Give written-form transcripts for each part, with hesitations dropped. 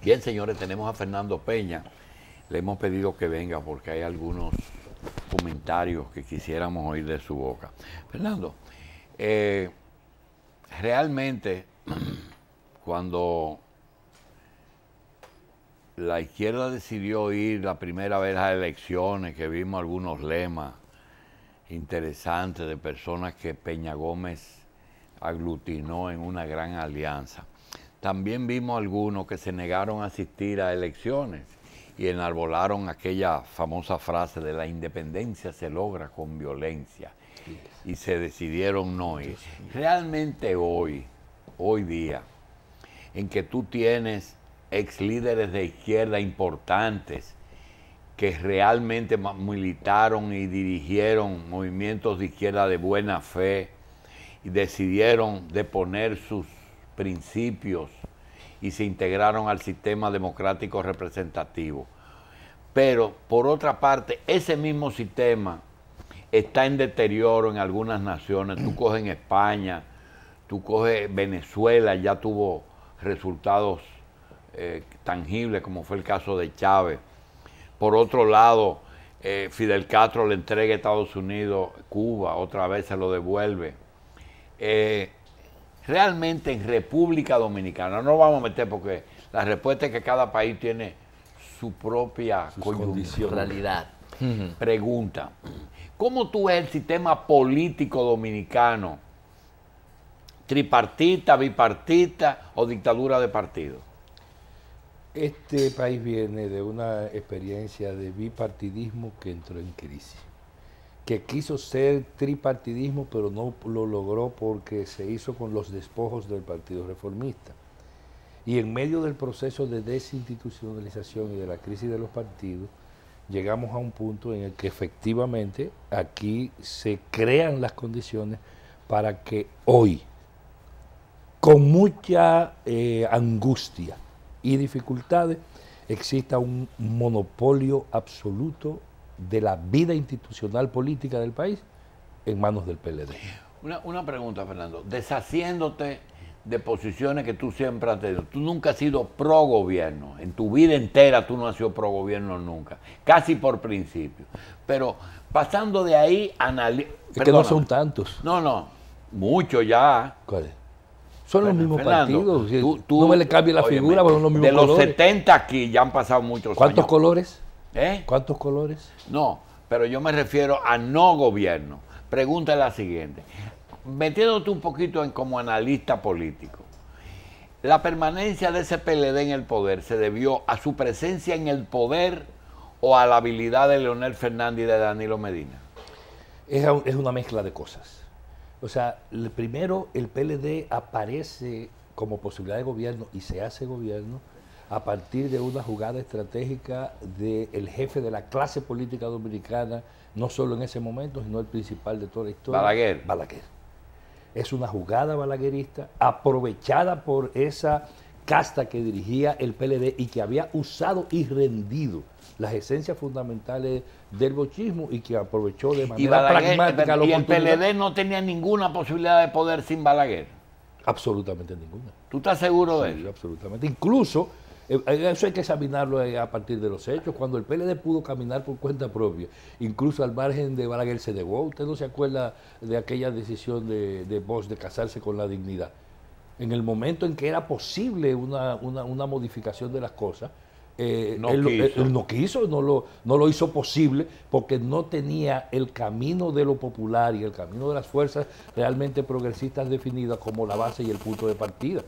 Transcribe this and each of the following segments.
Bien, señores, tenemos a Fernando Peña. Le hemos pedido que venga porque hay algunos comentarios que quisiéramos oír de su boca. Fernando, realmente cuando la izquierda decidió ir la primera vez a elecciones, que vimos algunos lemas interesantes de personas que Peña Gómez aglutinó en una gran alianza, también vimos algunos que se negaron a asistir a elecciones y enarbolaron aquella famosa frase de la independencia se logra con violencia y se decidieron no ir. Realmente hoy día, en que tú tienes ex líderes de izquierda importantes que realmente militaron y dirigieron movimientos de izquierda de buena fe y decidieron deponer sus principios y se integraron al sistema democrático representativo. Pero, por otra parte, ese mismo sistema está en deterioro en algunas naciones. Tú coges en España, tú coges Venezuela, ya tuvo resultados tangibles, como fue el caso de Chávez. Por otro lado, Fidel Castro le entrega a Estados Unidos Cuba, otra vez se lo devuelve. Realmente en República Dominicana, no vamos a meter porque la respuesta es que cada país tiene su propia condición, realidad. Pregunta, ¿cómo tú ves el sistema político dominicano? ¿Tripartita, bipartita o dictadura de partido? Este país viene de una experiencia de bipartidismo que entró en crisis, que quiso ser tripartidismo, pero no lo logró porque se hizo con los despojos del Partido Reformista. Y en medio del proceso de desinstitucionalización y de la crisis de los partidos, llegamos a un punto en el que efectivamente aquí se crean las condiciones para que hoy, con mucha angustia y dificultades, exista un monopolio absoluto de la vida institucional política del país en manos del PLD. Una pregunta, Fernando. Deshaciéndote de posiciones que tú siempre has tenido, tú nunca has sido pro gobierno. En tu vida entera tú no has sido pro gobierno nunca. Casi por principio. Pero pasando de ahí, es que no son tantos. No, muchos ya. ¿Cuáles? Son los mismos Fernando, partidos. No me le cambie la figura, pero son los mismos de los colores. 70 aquí ya han pasado muchos años. ¿Cuántos colores? ¿Eh? ¿Cuántos colores? No, pero yo me refiero a no gobierno. Pregunta es la siguiente. Metiéndote un poquito como analista político, ¿la permanencia de ese PLD en el poder se debió a su presencia en el poder o a la habilidad de Leonel Fernández y de Danilo Medina? Es una mezcla de cosas. O sea, primero el PLD aparece como posibilidad de gobierno y se hace gobierno a partir de una jugada estratégica del jefe de la clase política dominicana, no solo en ese momento, sino el principal de toda la historia. Balaguer. Balaguer. Es una jugada balaguerista aprovechada por esa casta que dirigía el PLD y que había usado y rendido las esencias fundamentales del bochismo y que aprovechó de manera pragmática la oportunidad. ¿Y el PLD no tenía ninguna posibilidad de poder sin Balaguer? Absolutamente ninguna. ¿Tú estás seguro de eso? Sí, absolutamente. Incluso, eso hay que examinarlo a partir de los hechos. Cuando el PLD pudo caminar por cuenta propia, incluso al margen de Balaguer se negó. ¿Usted no se acuerda de aquella decisión de Bosch de casarse con la dignidad? En el momento en que era posible una modificación de las cosas, él no quiso, no lo hizo posible porque no tenía el camino de lo popular y el camino de las fuerzas realmente progresistas definidas como la base y el punto de partida.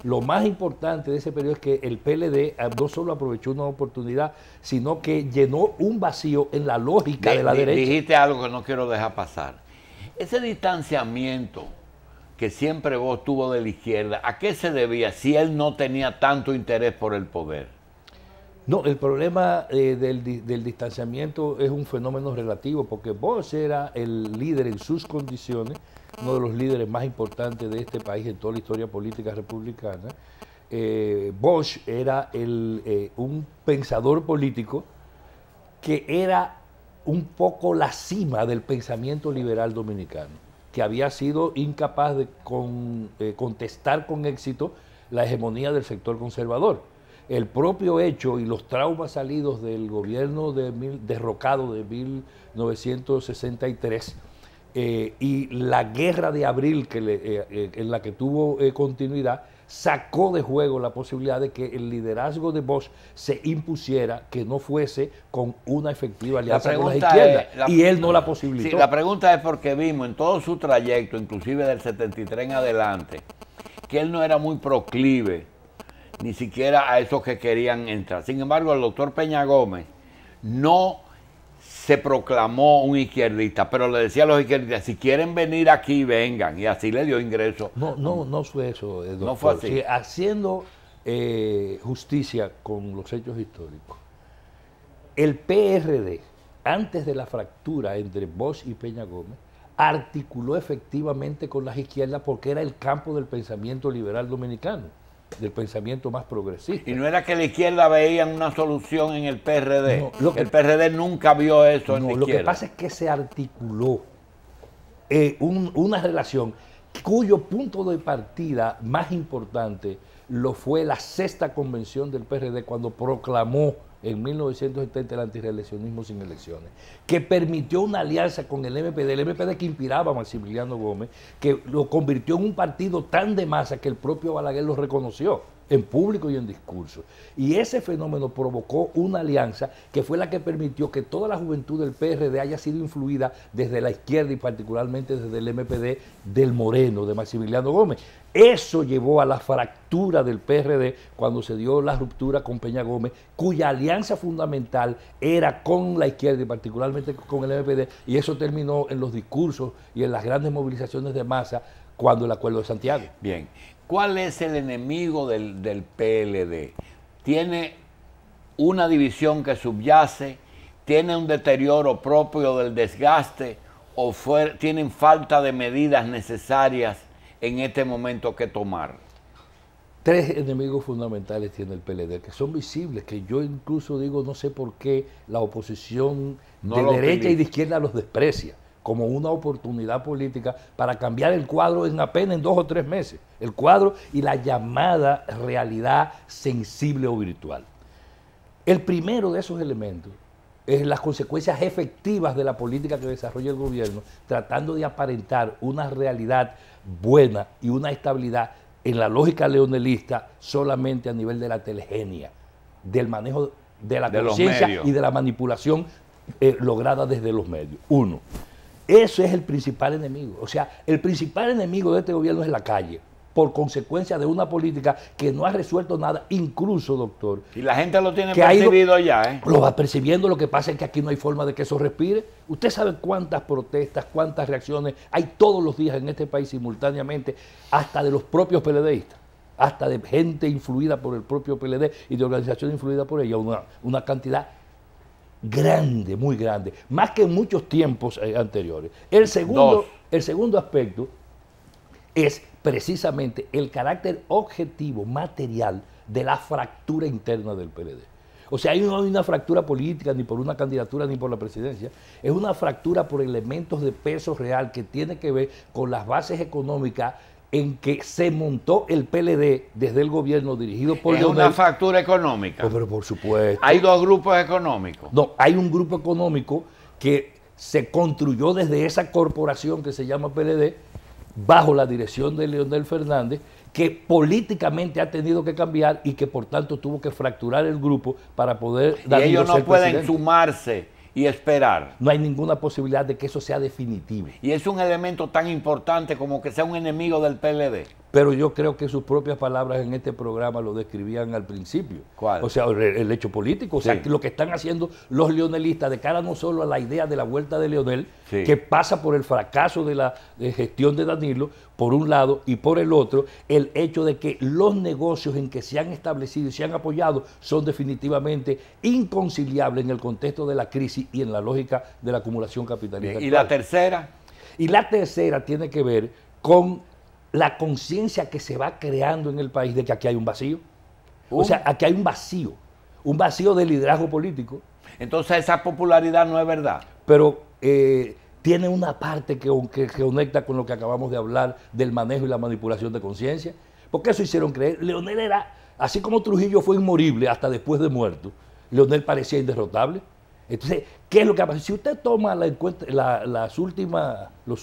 Lo más importante de ese periodo es que el PLD no solo aprovechó una oportunidad, sino que llenó un vacío en la lógica de la derecha. Dijiste algo que no quiero dejar pasar. Ese distanciamiento que siempre vos tuvo de la izquierda, ¿a qué se debía si él no tenía tanto interés por el poder? No, el problema del distanciamiento es un fenómeno relativo, porque Bosch era el líder en sus condiciones, uno de los líderes más importantes de este país en toda la historia política republicana. Bosch era un pensador político que era un poco la cima del pensamiento liberal dominicano, que había sido incapaz de contestar con éxito la hegemonía del sector conservador. el propio hecho y los traumas salidos del gobierno derrocado de 1963 y la guerra de abril en la que tuvo continuidad, sacó de juego la posibilidad de que el liderazgo de Bosch se impusiera, que no fuese con una efectiva alianza con la izquierda, y él no la posibilitó. Sí, la pregunta es porque vimos en todo su trayecto, inclusive del 73 en adelante, que él no era muy proclive, ni siquiera a esos que querían entrar. Sin embargo, el doctor Peña Gómez no se proclamó un izquierdista, pero le decía a los izquierdistas, si quieren venir aquí, vengan, y así le dio ingreso. No fue eso, doctor. No fue así. Sí, haciendo justicia con los hechos históricos. El PRD, antes de la fractura entre Bosch y Peña Gómez, articuló efectivamente con las izquierdas porque era el campo del pensamiento liberal dominicano, del pensamiento más progresista. Y no era que la izquierda veía una solución en el PRD. No, el PRD nunca vio eso en la izquierda. Lo que pasa es que se articuló una relación cuyo punto de partida más importante lo fue la sexta convención del PRD cuando proclamó en 1970 el antireeleccionismo sin elecciones, que permitió una alianza con el MPD que inspiraba a Maximiliano Gómez, que lo convirtió en un partido tan de masa que el propio Balaguer lo reconoció en público y en discurso. Y ese fenómeno provocó una alianza que fue la que permitió que toda la juventud del PRD haya sido influida desde la izquierda y particularmente desde el MPD del Moreno, de Maximiliano Gómez. Eso llevó a la fractura del PRD cuando se dio la ruptura con Peña Gómez, cuya alianza fundamental era con la izquierda y particularmente con el MPD, y eso terminó en los discursos y en las grandes movilizaciones de masa cuando el Acuerdo de Santiago. Bien, ¿cuál es el enemigo del PLD? ¿Tiene una división que subyace? ¿Tiene un deterioro propio del desgaste? ¿O tienen falta de medidas necesarias en este momento que tomar? Tres enemigos fundamentales tiene el PLD, que son visibles, que yo incluso digo, no sé por qué la oposición de derecha y de izquierda los desprecia, como una oportunidad política para cambiar el cuadro en 2 o 3 meses, el cuadro y la llamada realidad sensible o virtual. El primero de esos elementos es las consecuencias efectivas de la política que desarrolla el gobierno, tratando de aparentar una realidad buena y una estabilidad en la lógica leonelista solamente a nivel de la telegenia, del manejo de la conciencia y de la manipulación lograda desde los medios. Uno, eso es el principal enemigo. O sea, el principal enemigo de este gobierno es la calle, por consecuencia de una política que no ha resuelto nada, incluso, doctor. Y la gente lo tiene percibido ya, ¿eh? Lo va percibiendo, lo que pasa es que aquí no hay forma de que eso respire. Usted sabe cuántas protestas, cuántas reacciones hay todos los días en este país simultáneamente, hasta de los propios PLDistas, hasta de gente influida por el propio PLD y de organizaciones influidas por ella, una cantidad grande, muy grande, más que en muchos tiempos anteriores. El segundo aspecto es precisamente el carácter objetivo, material, de la fractura interna del PLD. O sea, ahí no hay una fractura política ni por una candidatura ni por la presidencia, es una fractura por elementos de peso real que tiene que ver con las bases económicas en que se montó el PLD desde el gobierno dirigido por Leonel. ¿Es una fractura económica? Pero por supuesto. ¿Hay dos grupos económicos? No, hay un grupo económico que se construyó desde esa corporación que se llama PLD, bajo la dirección de Leonel Fernández, que políticamente ha tenido que cambiar y que por tanto tuvo que fracturar el grupo para poder dar. Y ellos no pueden sumarse y esperar. No hay ninguna posibilidad de que eso sea definitivo. Y es un elemento tan importante como que sea un enemigo del PLD. Pero yo creo que sus propias palabras en este programa lo describían al principio. ¿Cuál? O sea, el hecho político. O sea, lo que están haciendo los leonelistas de cara no solo a la idea de la vuelta de Leonel, que pasa por el fracaso de la gestión de Danilo, por un lado, y por el otro, el hecho de que los negocios en que se han establecido y se han apoyado son definitivamente inconciliables en el contexto de la crisis y en la lógica de la acumulación capitalista. ¿Y la tercera? Y la tercera tiene que ver con la conciencia que se va creando en el país de que aquí hay un vacío. O sea, aquí hay un vacío de liderazgo político. Entonces esa popularidad no es verdad. Pero tiene una parte que conecta con lo que acabamos de hablar del manejo y la manipulación de conciencia. Porque eso hicieron creer. Leonel era, así como Trujillo fue inmorible hasta después de muerto, Leonel parecía inderrotable. Entonces, ¿qué es lo que pasa? Si usted toma los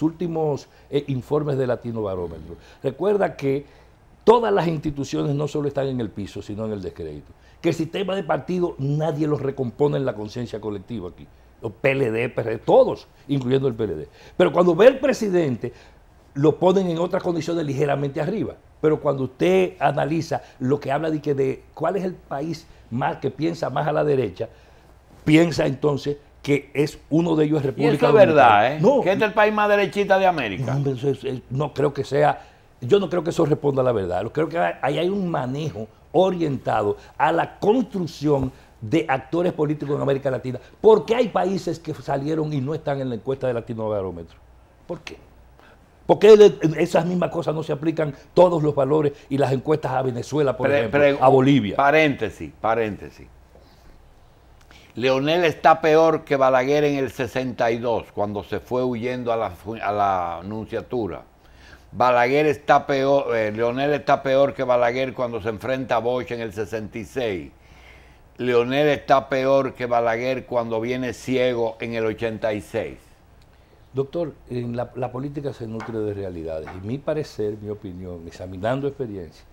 últimos informes de Latino Barómetro, recuerda que todas las instituciones no solo están en el piso, sino en el descrédito. Que el sistema de partido nadie los recompone en la conciencia colectiva aquí. Los PLD, PRD, todos, incluyendo el PLD. Pero cuando ve el presidente, lo ponen en otras condiciones ligeramente arriba. Pero cuando usted analiza lo que habla de cuál es el país más que piensa más a la derecha, piensa entonces que es uno de ellos es República Dominicana. Y eso es verdad, ¿eh? No, que este es el país más derechista de América. No, no creo que sea, yo no creo que eso responda a la verdad. Yo creo que ahí hay un manejo orientado a la construcción de actores políticos en América Latina. ¿Por qué hay países que salieron y no están en la encuesta de Latino Barómetro? ¿Por qué? ¿Por qué esas mismas cosas no se aplican todos los valores y las encuestas a Venezuela, por ejemplo, a Bolivia? Paréntesis. Leonel está peor que Balaguer en el 62, cuando se fue huyendo a la nunciatura. Leonel está peor que Balaguer cuando se enfrenta a Bosch en el 66. Leonel está peor que Balaguer cuando viene ciego en el 86. Doctor, la política se nutre de realidades y mi parecer, mi opinión, examinando experiencias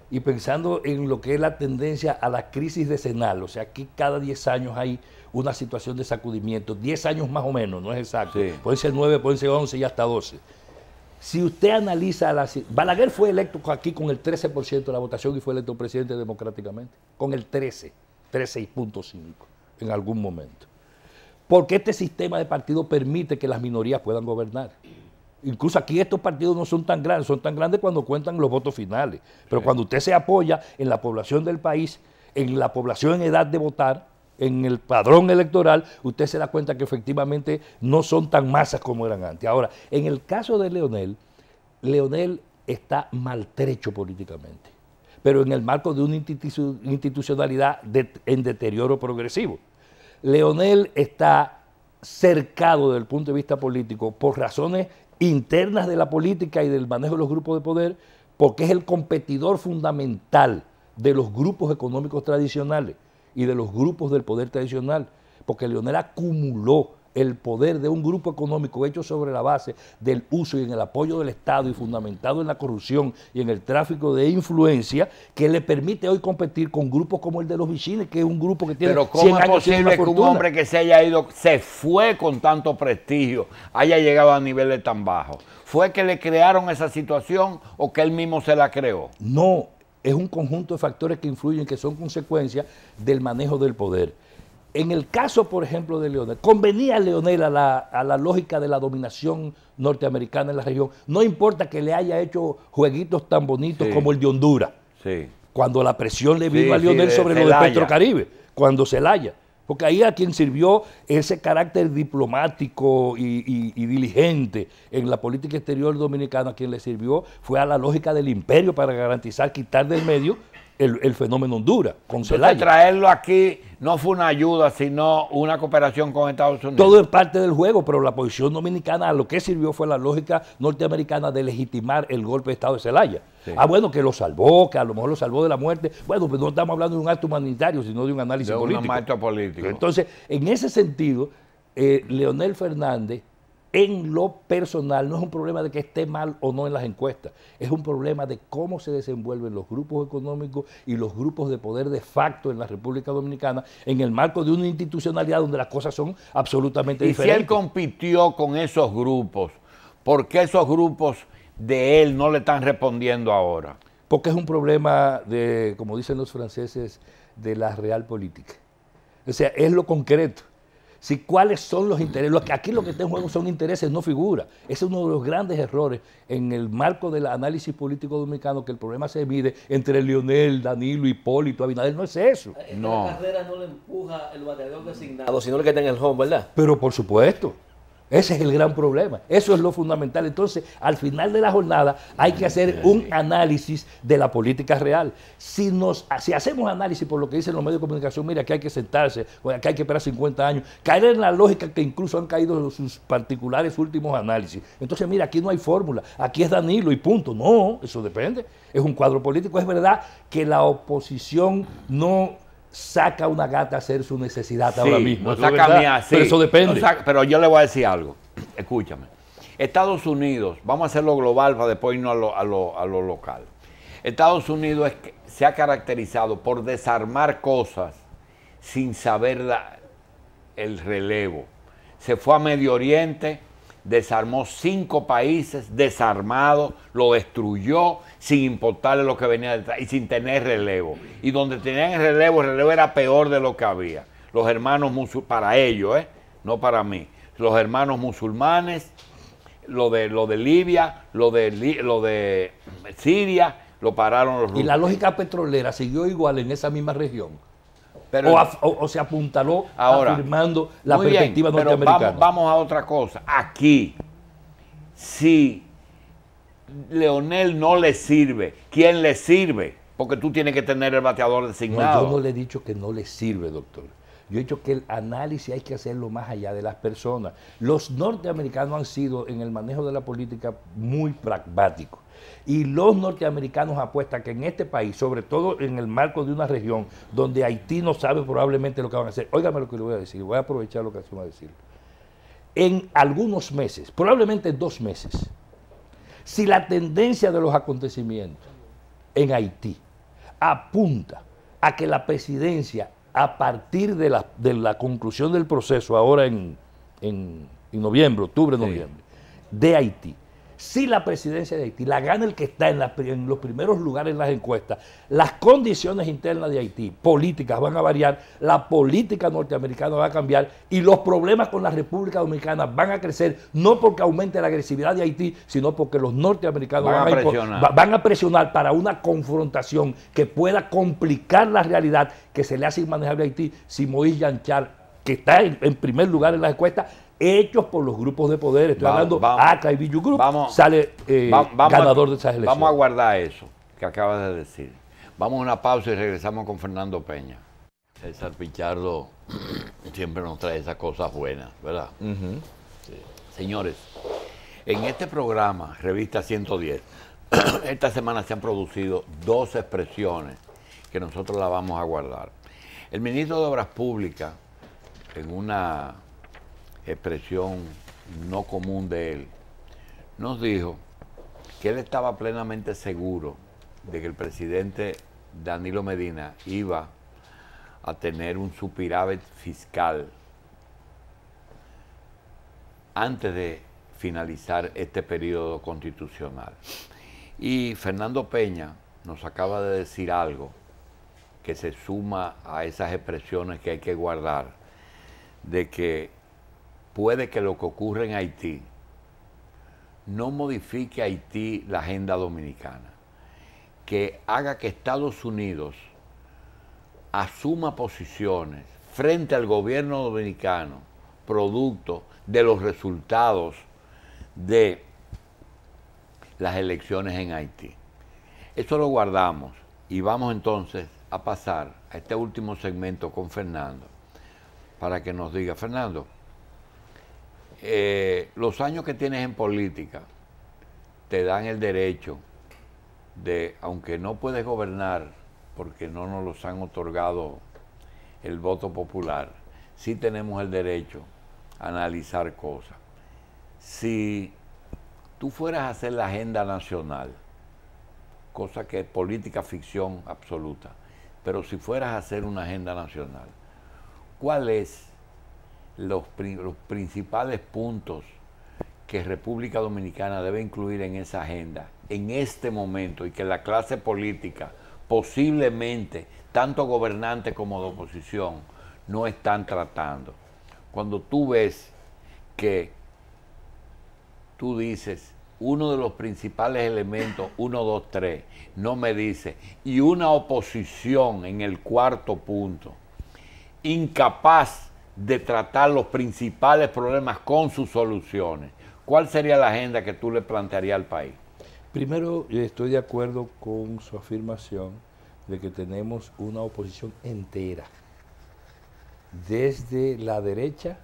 y pensando en lo que es la tendencia a la crisis decenal, o sea, aquí cada 10 años hay una situación de sacudimiento, 10 años más o menos, no es exacto, sí. Pueden ser 9, pueden ser 11 y hasta 12. Si usted analiza, Balaguer fue electo aquí con el 13% de la votación y fue electo presidente democráticamente, con el 13.5 en algún momento. Porque este sistema de partido permite que las minorías puedan gobernar. Incluso aquí estos partidos no son tan grandes cuando cuentan los votos finales. Pero sí, cuando usted se apoya en la población del país, en la población en edad de votar, en el padrón electoral, usted se da cuenta que efectivamente no son tan masas como eran antes. Ahora, en el caso de Leonel está maltrecho políticamente, pero en el marco de una institucionalidad en deterioro progresivo. Leonel está cercado desde el punto de vista político por razones internas de la política y del manejo de los grupos de poder, porque es el competidor fundamental de los grupos económicos tradicionales y de los grupos del poder tradicional, porque Leonel acumuló el poder de un grupo económico hecho sobre la base del uso y en el apoyo del Estado y fundamentado en la corrupción y en el tráfico de influencia, que le permite hoy competir con grupos como el de los Vicines, que es un grupo que tiene 100 años. Pero ¿cómo es posible que un hombre que se fue con tanto prestigio, haya llegado a niveles tan bajos? ¿Fue que le crearon esa situación o que él mismo se la creó? No, es un conjunto de factores que influyen, que son consecuencia del manejo del poder. En el caso, por ejemplo, de Leonel, convenía a Leonel a la lógica de la dominación norteamericana en la región. No importa que le haya hecho jueguitos tan bonitos como el de Honduras, cuando la presión le vino a Leonel sobre lo de Petrocaribe, cuando Zelaya. Porque ahí a quien sirvió ese carácter diplomático y diligente en la política exterior dominicana, a quien le sirvió fue a la lógica del imperio para garantizar, quitar del medio el fenómeno Honduras, con Zelaya. Traerlo aquí no fue una ayuda, sino una cooperación con Estados Unidos. Todo es parte del juego, pero la posición dominicana a lo que sirvió fue la lógica norteamericana de legitimar el golpe de Estado de Zelaya. Sí. Bueno, que lo salvó, que a lo mejor lo salvó de la muerte. Bueno, pues no estamos hablando de un acto humanitario, sino de un análisis político. Un acto político. Entonces, en ese sentido, Leonel Fernández, en lo personal, no es un problema de que esté mal o no en las encuestas, es un problema de cómo se desenvuelven los grupos económicos y los grupos de poder de facto en la República Dominicana en el marco de una institucionalidad donde las cosas son absolutamente diferentes. Y si él compitió con esos grupos, ¿por qué esos grupos de él no le están respondiendo ahora? Porque es un problema de, como dicen los franceses, de la realpolitik. O sea, es lo concreto. Si cuáles son los intereses, aquí lo que está en juego son intereses, no figuras. Ese es uno de los grandes errores en el marco del análisis político dominicano, que el problema se mide entre Leonel, Danilo, Hipólito, Abinader. No es eso. La carrera no le empuja el bateador designado, sino el que está en el home, ¿verdad? Pero por supuesto. Ese es el gran problema. Eso es lo fundamental. Entonces, al final de la jornada hay que hacer un análisis de la política real. Si hacemos análisis por lo que dicen los medios de comunicación, mira, que hay que sentarse, que hay que esperar 50 años, caer en la lógica que incluso han caído sus particulares últimos análisis. Entonces, mira, aquí no hay fórmula, aquí es Danilo y punto. No, eso depende. Es un cuadro político. Es verdad que la oposición no saca una gata a hacer su necesidad ahora mismo. No saca mía, sí. Pero eso depende. Pero yo le voy a decir algo. Escúchame. Estados Unidos, vamos a hacerlo global para después irnos a lo local. Estados Unidos se ha caracterizado por desarmar cosas sin saber el relevo. Se fue a Medio Oriente, desarmó 5 países, desarmado, lo destruyó sin importarle lo que venía detrás y sin tener relevo. Y donde tenían el relevo era peor de lo que había. Los hermanos musulmanes, para ellos, no para mí, los hermanos musulmanes, lo de Libia, lo de Siria, lo pararon los rusos. Y la lógica petrolera siguió igual en esa misma región. Pero, o se apuntaló ahora, afirmando la perspectiva bien, norteamericana. Vamos a otra cosa. Aquí, si Leonel no le sirve, ¿quién le sirve? Porque tú tienes que tener el bateador designado. No, yo no le he dicho que no le sirve, doctor. Yo he dicho que el análisis hay que hacerlo más allá de las personas. Los norteamericanos han sido en el manejo de la política muy pragmáticos. Y los norteamericanos apuestan que en este país, sobre todo en el marco de una región donde Haití no sabe probablemente lo que van a hacer, óigame lo que le voy a decir, voy a aprovechar lo que se va a decir. En algunos meses, probablemente en 2 meses, si la tendencia de los acontecimientos en Haití apunta a que la presidencia, a partir de la conclusión del proceso ahora en noviembre, octubre, noviembre, de Haití, si la presidencia de Haití la gana el que está en los primeros lugares en las encuestas, las condiciones internas de Haití, políticas, van a variar, la política norteamericana va a cambiar y los problemas con la República Dominicana van a crecer, no porque aumente la agresividad de Haití, sino porque los norteamericanos van a presionar para una confrontación que pueda complicar la realidad que se le hace inmanejable a Haití si Moïse Janchar, que está en primer lugar en las encuestas, hechos por los grupos de poder, estoy hablando ACA y Billu Group, sale ganador de esas elecciones. Vamos a guardar eso que acabas de decir. Vamos a una pausa y regresamos con Fernando Peña. César Pichardo siempre nos trae esas cosas buenas, ¿verdad? Sí. Señores, en este programa, Revista 110, esta semana se han producido 2 expresiones que nosotros las vamos a guardar. El ministro de Obras Públicas, en una expresión no común de él, nos dijo que él estaba plenamente seguro de que el presidente Danilo Medina iba a tener un superávit fiscal antes de finalizar este periodo constitucional. Y Fernando Peña nos acaba de decir algo que se suma a esas expresiones que hay que guardar, de que puede que lo que ocurre en Haití no modifique Haití la agenda dominicana, que haga que Estados Unidos asuma posiciones frente al gobierno dominicano producto de los resultados de las elecciones en Haití. Eso lo guardamos y vamos entonces a pasar a este último segmento con Fernando para que nos diga, Fernando, los años que tienes en política te dan el derecho de, aunque no puedes gobernar porque no nos los han otorgado el voto popular, sí tenemos el derecho a analizar cosas. Si tú fueras a hacer la agenda nacional, cosa que es política ficción absoluta, pero si fueras a hacer una agenda nacional, ¿cuáles los principales puntos que República Dominicana debe incluir en esa agenda en este momento y que la clase política, posiblemente tanto gobernante como de oposición, no están tratando? Cuando tú ves que tú dices uno de los principales elementos, 1, 2, 3, no me dice, y una oposición en el 4º punto, incapaz de tratar los principales problemas con sus soluciones, ¿cuál sería la agenda que tú le plantearías al país? Primero, estoy de acuerdo con su afirmación de que tenemos una oposición entera, desde la derecha,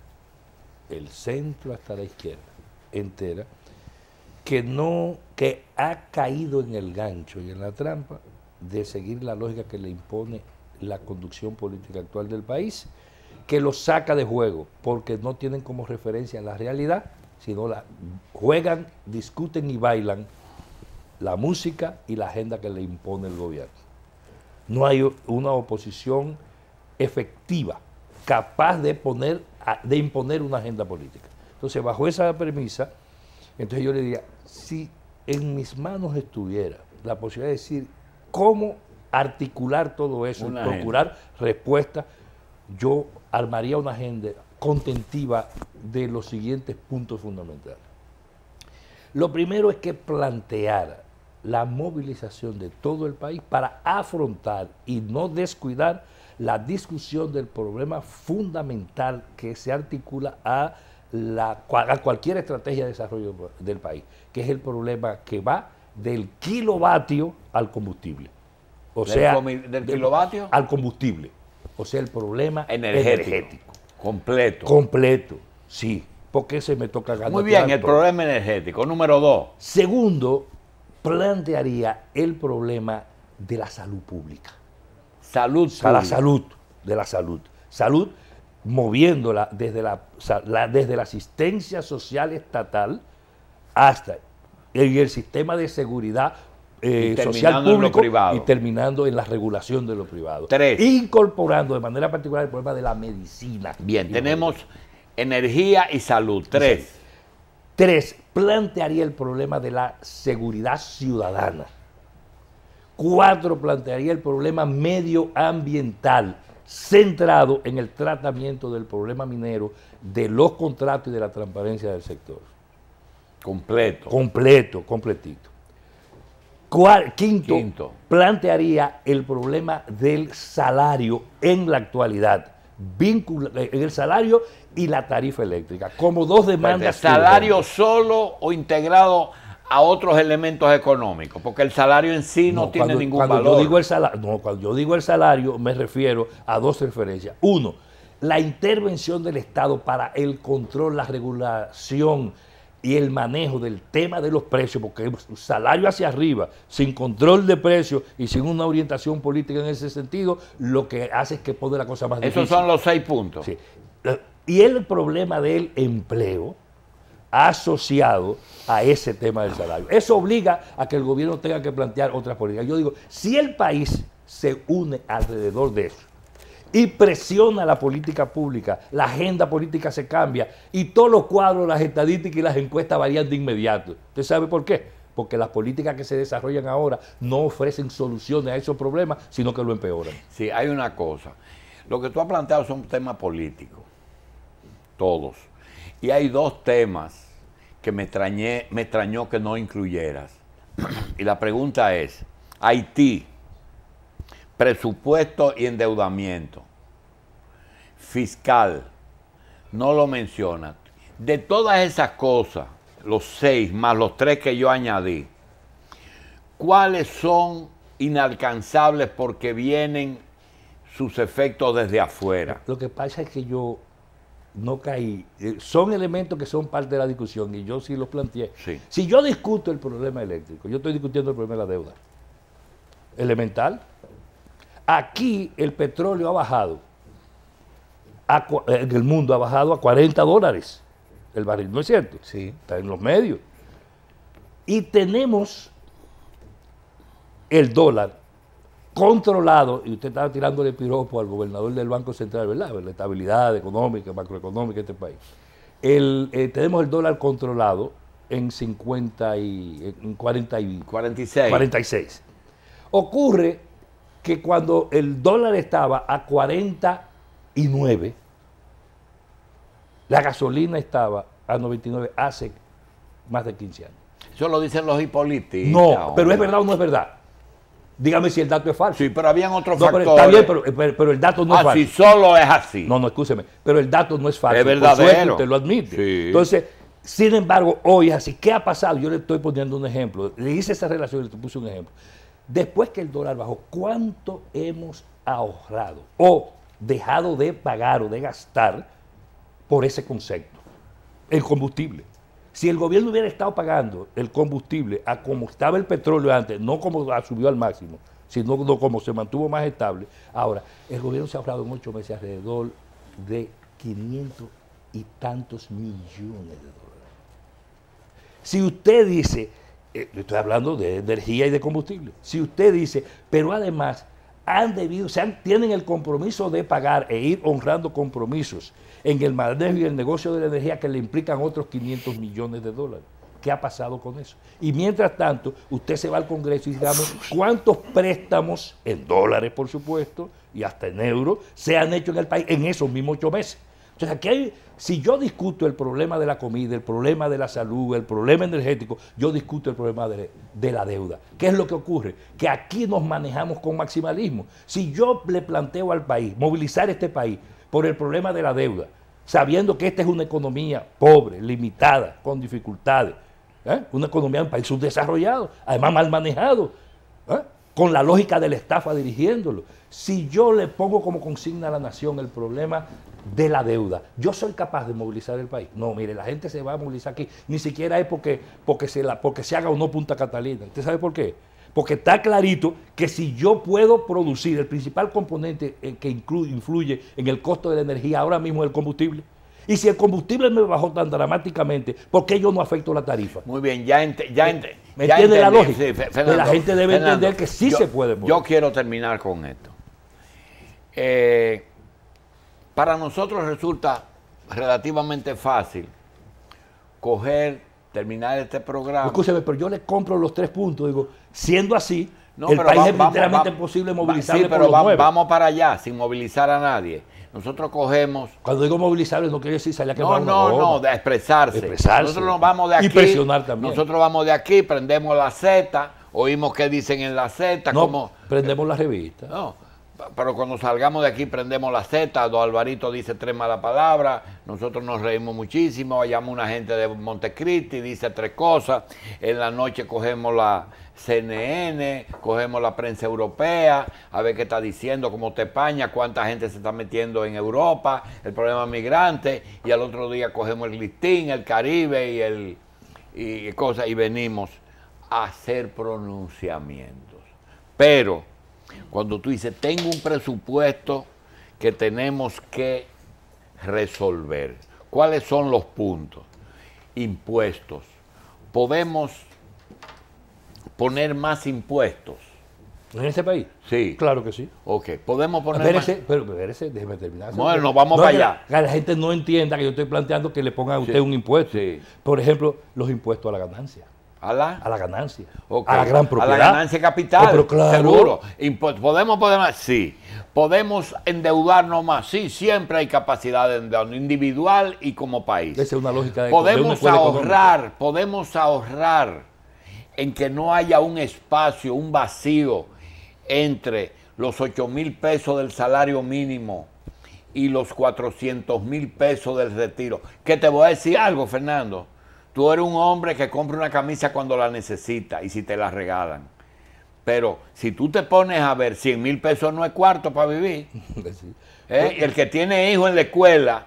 el centro hasta la izquierda, entera, que ha caído en el gancho y en la trampa de seguir la lógica que le impone la conducción política actual del país, que los saca de juego, porque no tienen como referencia la realidad, sino juegan, discuten y bailan la música y la agenda que le impone el gobierno. No hay una oposición efectiva, capaz de imponer una agenda política. Entonces, bajo esa premisa, entonces yo le diría, si en mis manos estuviera la posibilidad de decir cómo articular todo eso, Una procurar respuestas, yo armaría una agenda contentiva de los siguientes puntos fundamentales. Lo primero es que planteara la movilización de todo el país para afrontar y no descuidar la discusión del problema fundamental que se articula a cualquier estrategia de desarrollo del país, que es el problema que va del kilovatio al combustible. O sea, del kilovatio al combustible. O sea, el problema energético. Completo. Completo, sí. Porque se me toca ganar. Muy bien, el problema energético. Número 2. Segundo, plantearía el problema de la salud pública. Salud pública. La salud, de la salud. Salud moviéndola desde la asistencia social estatal hasta el sistema de seguridad social público y terminando en la regulación de lo privado. 3. Incorporando de manera particular el problema de la medicina. Bien, tenemos energía y salud. 3. 3. Plantearía el problema de la seguridad ciudadana. 4. Plantearía el problema medioambiental, centrado en el tratamiento del problema minero, de los contratos y de la transparencia del sector. Completo. Completito. Quinto, plantearía el problema del salario en la actualidad, el salario y la tarifa eléctrica, como dos demandas. ¿Salario solo o integrado a otros elementos económicos? Porque el salario en sí no tiene ningún valor. Cuando yo digo el salario, me refiero a dos referencias. Uno, la intervención del Estado para el control, la regulación y el manejo del tema de los precios, porque el salario hacia arriba, sin control de precios y sin una orientación política en ese sentido, lo que hace es que pone la cosa más difícil. Esos son los 6 puntos. Sí. Y el problema del empleo asociado a ese tema del salario. Eso obliga a que el gobierno tenga que plantear otras políticas. Yo digo, si el país se une alrededor de eso y presiona la política pública, la agenda política se cambia y todos los cuadros, las estadísticas y las encuestas varían de inmediato. ¿Usted sabe por qué? Porque las políticas que se desarrollan ahora no ofrecen soluciones a esos problemas, sino que lo empeoran. Sí, hay una cosa. Lo que tú has planteado son temas políticos, todos. Y hay 2 temas que me extrañó que no incluyeras. Y la pregunta es, Haití, presupuesto y endeudamiento, fiscal, no lo mencionas. De todas esas cosas, los 6 más los 3 que yo añadí, ¿cuáles son inalcanzables porque vienen sus efectos desde afuera? Lo que pasa es que yo no caí. Son elementos que son parte de la discusión y yo sí los planteé. Sí. Si yo discuto el problema eléctrico, yo estoy discutiendo el problema de la deuda. Elemental. Aquí el petróleo ha bajado, en el mundo ha bajado a $40 el barril, ¿no es cierto? Sí. Está en los medios. Y tenemos el dólar controlado, y usted estaba tirándole piropo al gobernador del Banco Central, ¿verdad? La estabilidad económica, macroeconómica de este país. Tenemos el dólar controlado en 46. Ocurre que cuando el dólar estaba a 49, la gasolina estaba a 99 hace más de 15 años. Eso lo dicen los hipolitistas. No, pero ¿es verdad o no es verdad? Dígame si el dato es falso. Sí, pero habían otros No, factores. está bien, pero el dato no es falso. Si solo es así. No, escúcheme, pero el dato no es falso. Es verdadero. Por suerte usted lo admite. Sí. Entonces, sin embargo, hoy es así. ¿Qué ha pasado? Yo le estoy poniendo un ejemplo. Le hice esa relación y le puse un ejemplo. Después que el dólar bajó, ¿cuánto hemos ahorrado o dejado de pagar o de gastar por ese concepto? El combustible. Si el gobierno hubiera estado pagando el combustible a como estaba el petróleo antes, no como subió al máximo, sino como se mantuvo más estable, ahora, el gobierno se ha ahorrado en 8 meses alrededor de 500 y tantos millones de dólares. Si usted dice, estoy hablando de energía y de combustible, si usted dice, pero además tienen el compromiso de pagar e ir honrando compromisos en el manejo y el negocio de la energía que le implican otros 500 millones de dólares. ¿Qué ha pasado con eso? Y mientras tanto, usted se va al Congreso y digamos, ¿cuántos préstamos, en dólares por supuesto, y hasta en euros, se han hecho en el país en esos mismos 8 meses? Entonces, aquí si yo discuto el problema de la comida, el problema de la salud, el problema energético, yo discuto el problema de la deuda. ¿Qué es lo que ocurre? Que aquí nos manejamos con maximalismo. Si yo le planteo al país, movilizar este país por el problema de la deuda, sabiendo que esta es una economía pobre, limitada, con dificultades, una economía de un país subdesarrollado, además mal manejado, con la lógica de la estafa dirigiéndolo. Si yo le pongo como consigna a la nación el problema de la deuda, ¿yo soy capaz de movilizar el país? No, mire, la gente se va a movilizar aquí, ni siquiera es porque se haga o no Punta Catalina. ¿Usted sabe por qué? Porque está clarito que si yo puedo producir, el principal componente que influye en el costo de la energía ahora mismo es el combustible. Y si el combustible me bajó tan dramáticamente, ¿por qué yo no afecto la tarifa? Muy bien, ¿me entiende la lógica? Sí, Fernando, la gente debe entender que sí se puede mover. Yo quiero terminar con esto. Para nosotros resulta relativamente fácil terminar este programa. Escúcheme, pero yo le compro los 3 puntos. Digo, siendo así, no, el país es literalmente imposible movilizarle sí, pero por los 9. Vamos para allá, sin movilizar a nadie. Nosotros cogemos... Cuando digo movilizarle, no quiere decir salir a quemar No, de expresarse. Nosotros nos vamos de aquí. Y presionar también. Nosotros vamos de aquí, prendemos la Z, oímos qué dicen en la Z. No, prendemos la revista. No, pero cuando salgamos de aquí prendemos la Z, don Alvarito dice 3 malas palabras, nosotros nos reímos muchísimo, llamamos una gente de Montecristi, dice 3 cosas, en la noche cogemos la CNN, cogemos la prensa europea, a ver qué está diciendo, cómo está España, cuánta gente se está metiendo en Europa, el problema migrante, y al otro día cogemos el listín, el Caribe y venimos a hacer pronunciamientos. Pero cuando tú dices, tengo un presupuesto que tenemos que resolver, ¿cuáles son los puntos? Impuestos. ¿Podemos poner más impuestos ¿En este país? Sí. Claro que sí. Ok, podemos poner más... Pero déjeme terminar. Bueno, nos vamos para allá. Que la gente no entienda que yo estoy planteando que le pongan a usted Sí. un impuesto. Sí. Por ejemplo, los impuestos a la ganancia. ¿A la? A la ganancia. Ok. A la gran propiedad. A la ganancia capital. Pero claro. Seguro. ¿Podemos poner más? Sí. ¿Podemos endeudarnos más? Sí, siempre hay capacidad de endeudarnos, individual y como país. Esa es una lógica de Podemos ahorrar en que no haya un espacio, un vacío entre los 8,000 pesos del salario mínimo y los 400,000 pesos del retiro. Que te voy a decir algo, Fernando. Tú eres un hombre que compra una camisa cuando la necesita y si te la regalan. Pero si tú te pones a ver, 100,000 pesos no es cuarto para vivir. Sí. El que tiene hijos en la escuela,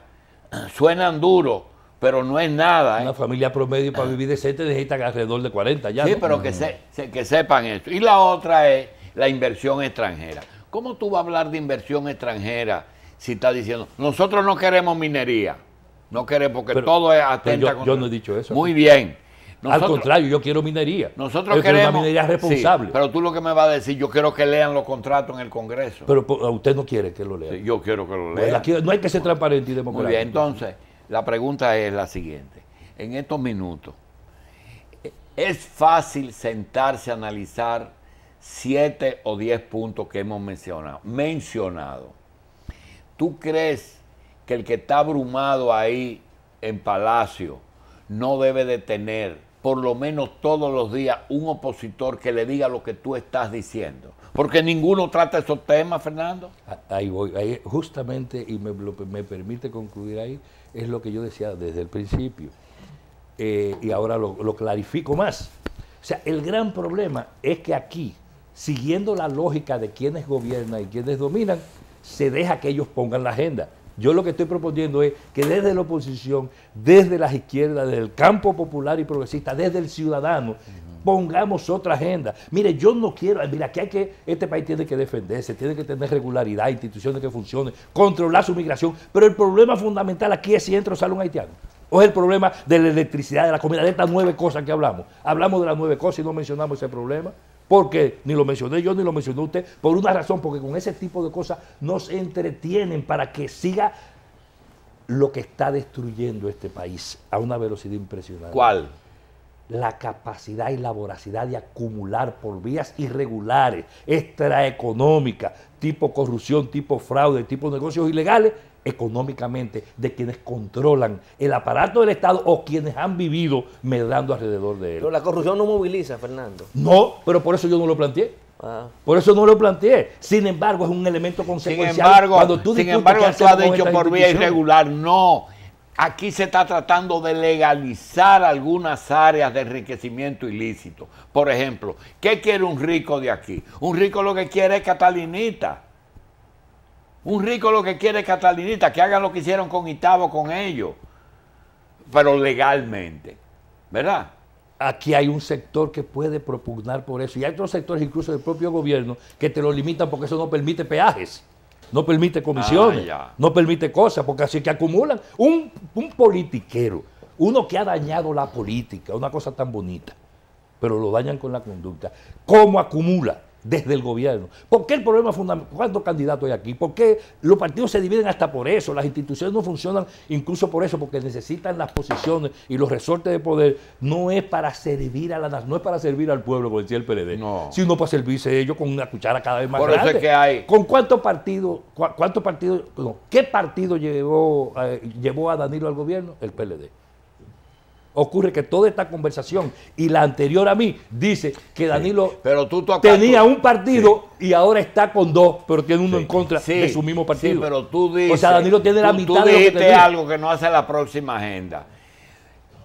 suenan duro, pero no es nada. Una familia promedio para vivir decente necesita alrededor de 40 ya. Sí, ¿no? pero que sepan eso. Y la otra es la inversión extranjera. ¿Cómo tú vas a hablar de inversión extranjera si estás diciendo, nosotros no queremos minería? No queremos, porque todo es atenta yo no he dicho eso. Muy bien. Al contrario, yo quiero minería. Nosotros queremos... una minería responsable. Sí, pero tú lo que me vas a decir, yo quiero que lean los contratos en el Congreso. Pero usted no quiere que lo lea. Sí, yo quiero que lo Pues lean. aquí no hay que ser transparente y democrático. Muy bien, entonces, la pregunta es la siguiente. En estos minutos, ¿es fácil sentarse a analizar 7 o 10 puntos que hemos mencionado? ¿Tú crees que el que está abrumado ahí en Palacio no debe de tener por lo menos todos los días un opositor que le diga lo que tú estás diciendo? Porque ninguno trata esos temas, Fernando. Ahí voy, ahí justamente, y me permite concluir ahí, es lo que yo decía desde el principio. Y ahora lo clarifico más. O sea, el gran problema es que aquí, siguiendo la lógica de quienes gobiernan y quienes dominan, se deja que ellos pongan la agenda. Yo lo que estoy proponiendo es que desde la oposición, desde las izquierdas, desde el campo popular y progresista, desde el ciudadano, pongamos otra agenda. Mire, yo no quiero, mira, este país tiene que defenderse, tiene que tener regularidad, instituciones que funcionen, controlar su migración, pero el problema fundamental aquí es si entra o sale un haitiano. O es el problema de la electricidad, de la comida, de estas 9 cosas que hablamos. Hablamos de las 9 cosas y no mencionamos ese problema. Porque ni lo mencioné yo ni lo mencionó usted, por una razón, porque con ese tipo de cosas nos entretienen para que siga lo que está destruyendo este país a una velocidad impresionante. ¿Cuál? La capacidad y la voracidad de acumular por vías irregulares, extraeconómicas, tipo corrupción, tipo fraude, tipo negocios ilegales, económicamente, de quienes controlan el aparato del Estado o quienes han vivido medrando alrededor de él. Pero la corrupción no moviliza, Fernando. No, pero por eso yo no lo planteé. Por eso no lo planteé. Sin embargo, es un elemento consecuencial. Sin embargo, tú has dicho por vía irregular. No. Aquí se está tratando de legalizar algunas áreas de enriquecimiento ilícito. Por ejemplo, ¿qué quiere un rico de aquí? Un rico lo que quiere es catalinita. Un rico lo que quiere es catalinita, que hagan lo que hicieron con Itabo, con ellos, pero legalmente, ¿verdad? Aquí hay un sector que puede propugnar por eso, y hay otros sectores, incluso del propio gobierno, que te lo limitan porque eso no permite peajes, no permite comisiones, no permite cosas, porque así que acumulan un politiquero, uno que ha dañado la política, una cosa tan bonita, pero lo dañan con la conducta. ¿Cómo acumula? Desde el gobierno. ¿Por qué el problema fundamental? ¿Cuántos candidatos hay aquí? ¿Por qué los partidos se dividen hasta por eso? Las instituciones no funcionan incluso por eso, porque necesitan las posiciones y los resortes de poder. No es para servir a la nación, no es para servir al pueblo, como decía el PLD, sino para servirse ellos con una cuchara cada vez más grande. Por eso es que hay. ¿Con cuántos partidos, qué partido llevó a Danilo al gobierno? El PLD. Ocurre que toda esta conversación y la anterior a mí dice que Danilo tenía un partido y ahora está con 2, pero tiene uno en contra de su mismo partido. Sí, pero tú dices, o sea, Danilo tiene la mitad de lo que tenía. Algo que no hace la próxima agenda.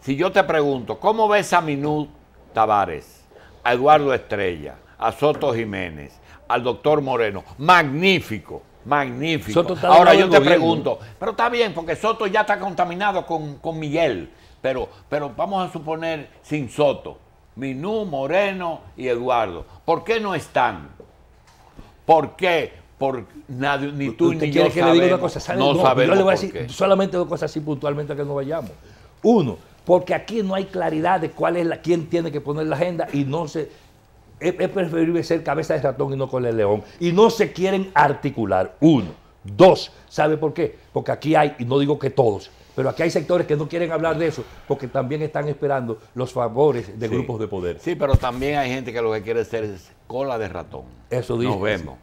Si yo te pregunto, ¿cómo ves a Minú Tavares, a Eduardo Estrella, a Soto Jiménez, al doctor Moreno? Magnífico. Magnífico. Ahora yo te pregunto, pero está bien, porque Soto ya está contaminado con Miguel. Pero vamos a suponer sin Soto, Minú, Moreno y Eduardo. ¿Por qué no están? ¿Por qué? Nadie, ni tú ni yo que le diga una cosa? No sabemos. Yo le voy a decir solamente 2 cosas así puntualmente que no vayamos. Uno, porque aquí no hay claridad de quién tiene que poner la agenda y no se... Es preferible ser cabeza de ratón y no cola de león. Y no se quieren articular. 1. 2, ¿sabe por qué? Porque aquí hay, y no digo que todos, pero aquí hay sectores que no quieren hablar de eso porque también están esperando los favores de grupos de poder. Sí, pero también hay gente que lo que quiere ser es cola de ratón. Eso dice. Nos vemos.